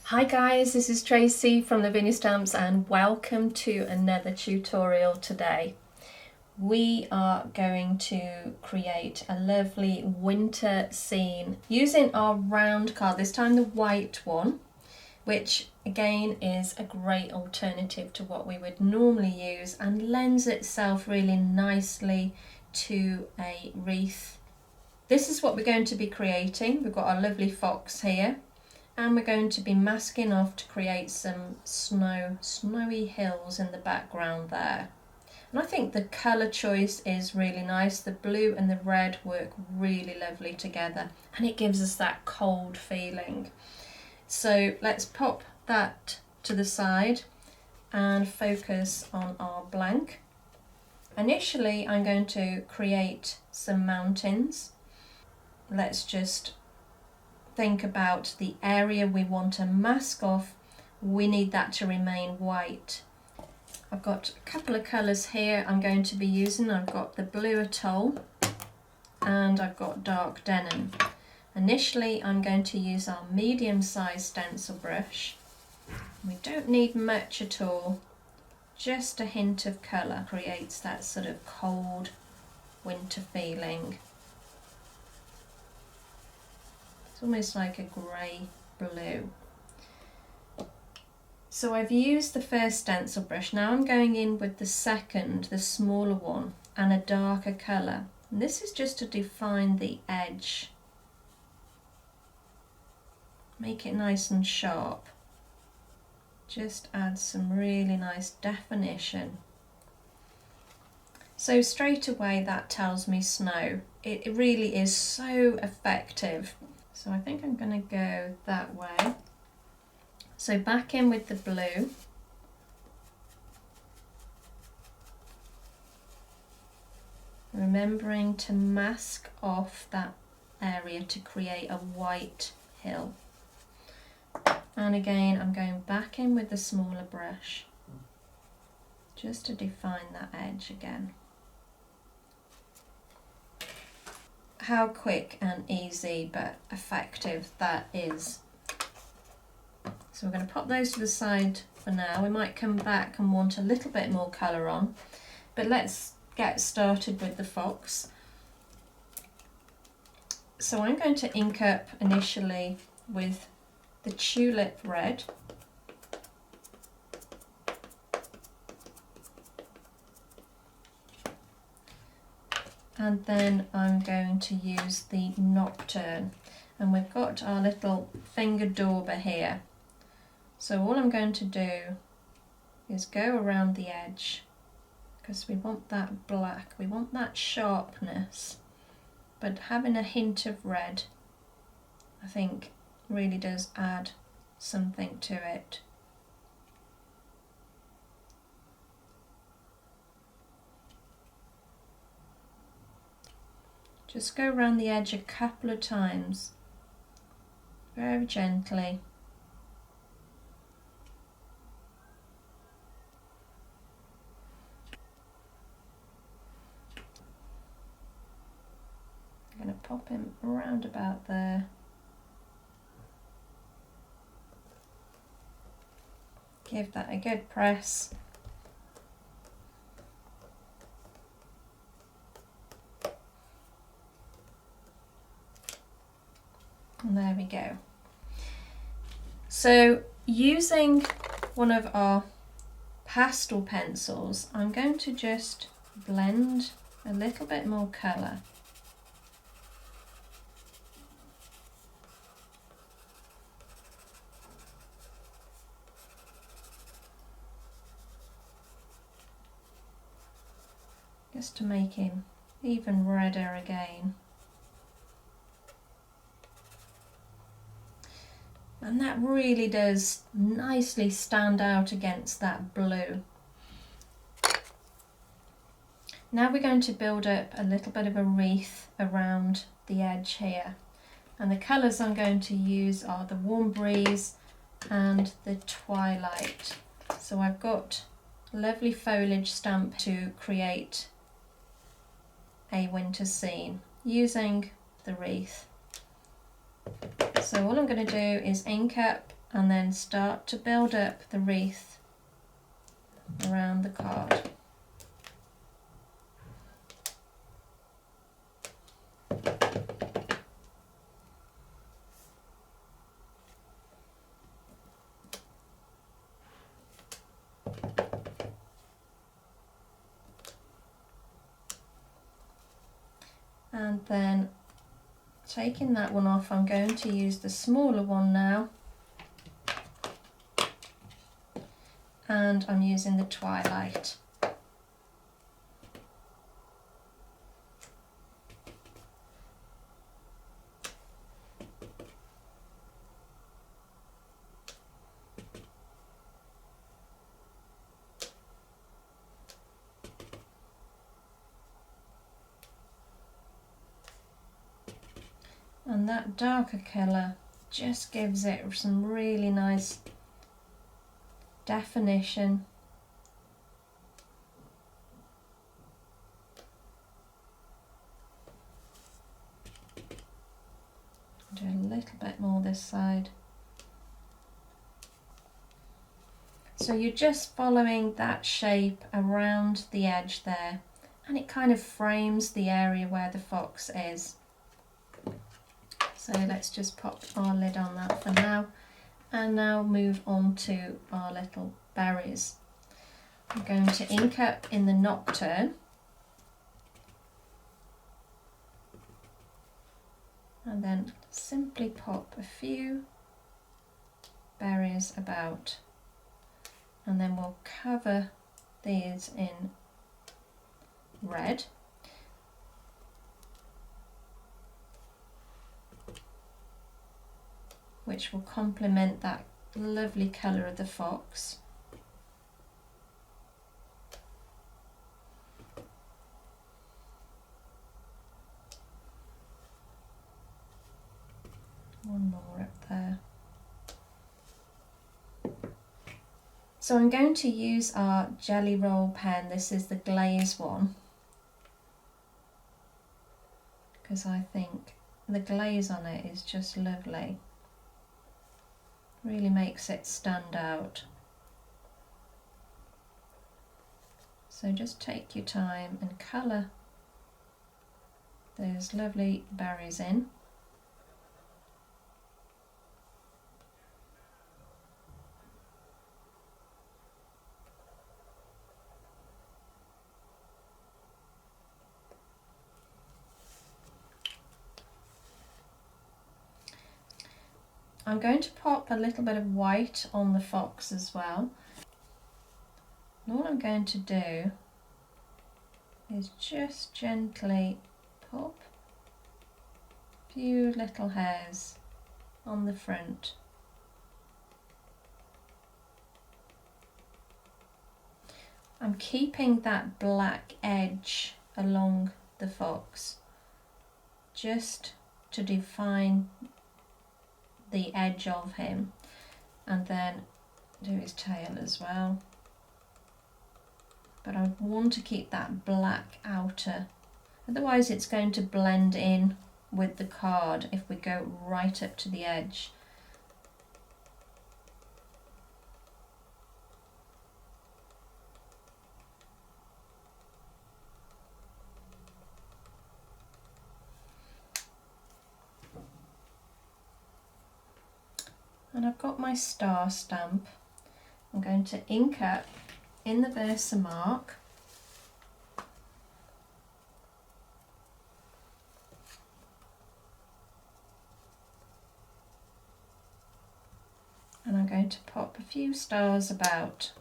Hi guys, this is Tracy from Lavinia Stamps and welcome to another tutorial today. We are going to create a lovely winter scene using our round card, this time the white one, which again is a great alternative to what we would normally use and lends itself really nicely to a wreath. This is what we're going to be creating. We've got our lovely fox here. And we're going to be masking off to create some snowy hills in the background there. And I think the colour choice is really nice. The blue and the red work really lovely together and it gives us that cold feeling. So let's pop that to the side and focus on our blank. Initially I'm going to create some mountains. Let's just think about the area we want to mask off. We need that to remain white. I've got a couple of colours here I'm going to be using. I've got the blue atoll and I've got dark denim. Initially I'm going to use our medium-sized stencil brush. We don't need much at all, just a hint of colour creates that sort of cold winter feeling. It's almost like a grey blue. So I've used the first stencil brush. Now I'm going in with the second, the smaller one, and a darker colour. And this is just to define the edge. Make it nice and sharp. Just add some really nice definition. So straight away that tells me snow. It really is so effective. So I think I'm going to go that way. So back in with the blue. Remembering to mask off that area to create a white hill. And again, I'm going back in with the smaller brush, just to define that edge again. How quick and easy but effective that is. So we're going to pop those to the side for now. We might come back and want a little bit more colour on, but let's get started with the fox. So I'm going to ink up initially with the tulip red. And then I'm going to use the nocturne, and we've got our little finger dauber here. So all I'm going to do is go around the edge because we want that black, we want that sharpness, but having a hint of red I think really does add something to it. Just go around the edge a couple of times, very gently. I'm going to pop him around about there. Give that a good press. And there we go. So using one of our pastel pencils, I'm going to just blend a little bit more colour. Just to make him even redder again. And that really does nicely stand out against that blue. Now we're going to build up a little bit of a wreath around the edge here. And the colours I'm going to use are the Warm Breeze and the Twilight. So I've got a lovely foliage stamp to create a winter scene using the wreath. So all I'm going to do is ink up and then start to build up the wreath around the card. And then taking that one off, I'm going to use the smaller one now, and I'm using the Twilight. And that darker colour just gives it some really nice definition. Do a little bit more this side. So you're just following that shape around the edge there, and it kind of frames the area where the fox is. So let's just pop our lid on that for now, and now move on to our little berries. I'm going to ink up in the Nocturne, and then simply pop a few berries about, and then we'll cover these in red. Which will complement that lovely colour of the fox. One more up there. So I'm going to use our Jelly Roll pen. This is the glaze one, because I think the glaze on it is just lovely. Really makes it stand out. So just take your time and colour those lovely berries in. I'm going to pop a little bit of white on the fox as well. And all I'm going to do is just gently pop a few little hairs on the front. I'm keeping that black edge along the fox just to define the edge of him, and then do his tail as well. But I want to keep that black outer, otherwise it's going to blend in with the card if we go right up to the edge. And I've got my star stamp. I'm going to ink up in the Versamark. And I'm going to pop a few stars about.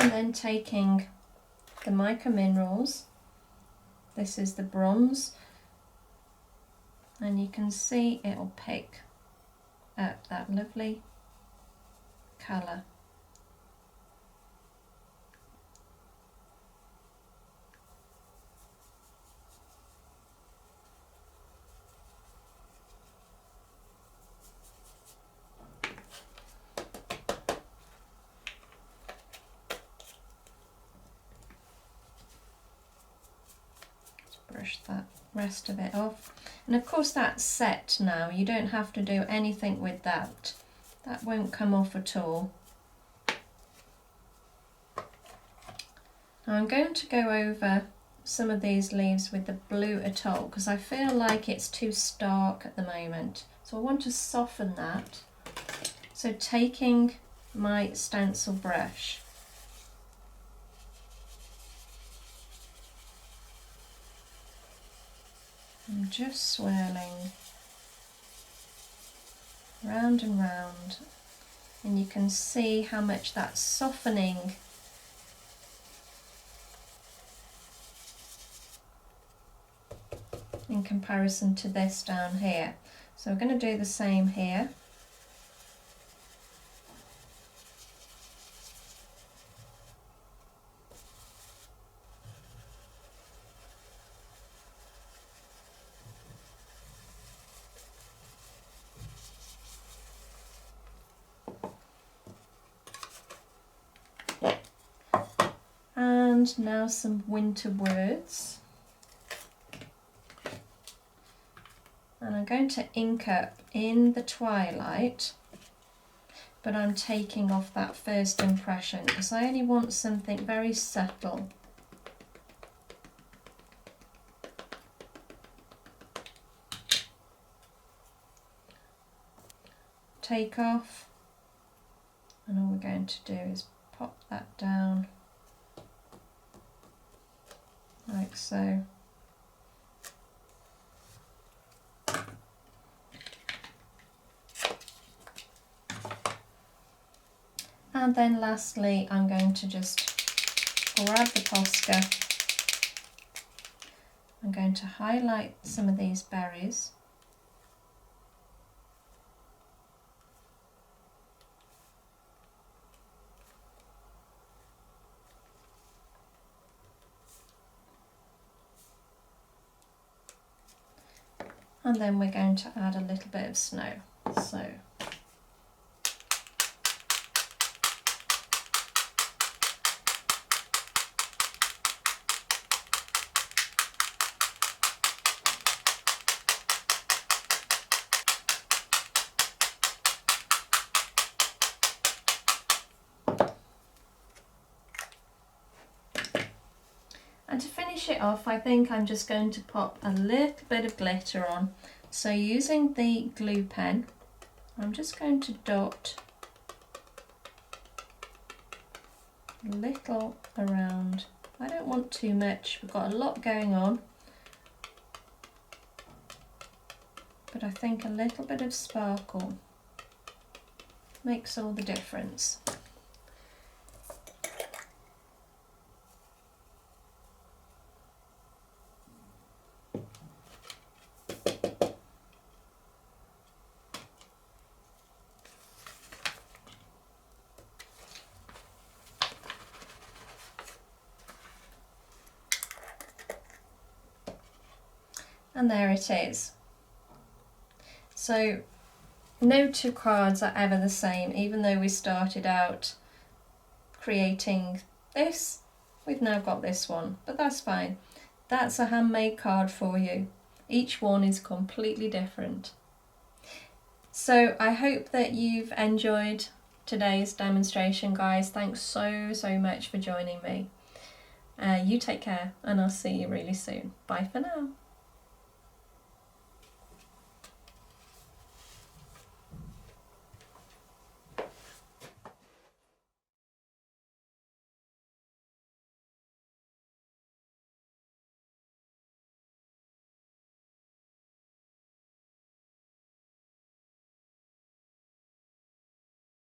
And then taking the Mica Minerals, this is the bronze, and you can see it'll pick up that lovely colour. brush that rest of it off. And of course that's set now, you don't have to do anything with that. That won't come off at all. Now I'm going to go over some of these leaves with the blue atoll because I feel like it's too stark at the moment. So I want to soften that. So taking my stencil brush, I'm just swirling round and round, and you can see how much that's softening in comparison to this down here. So we're going to do the same here. And now some winter words. And I'm going to ink up in the twilight, but I'm taking off that first impression because I only want something very subtle. Take off, and all we're going to do is pop that down like so. And then lastly, I'm going to just grab the Posca. I'm going to highlight some of these berries. And then we're going to add a little bit of snow. So and to finish it off, I think I'm just going to pop a little bit of glitter on. So using the glue pen, I'm just going to dot a little around. I don't want too much, we've got a lot going on, but I think a little bit of sparkle makes all the difference. And there it is. So no two cards are ever the same, even though we started out creating this, we've now got this one, but that's fine. That's a handmade card for you. Each one is completely different. So I hope that you've enjoyed today's demonstration, guys. Thanks so much for joining me. You take care, and I'll see you really soon. Bye for now.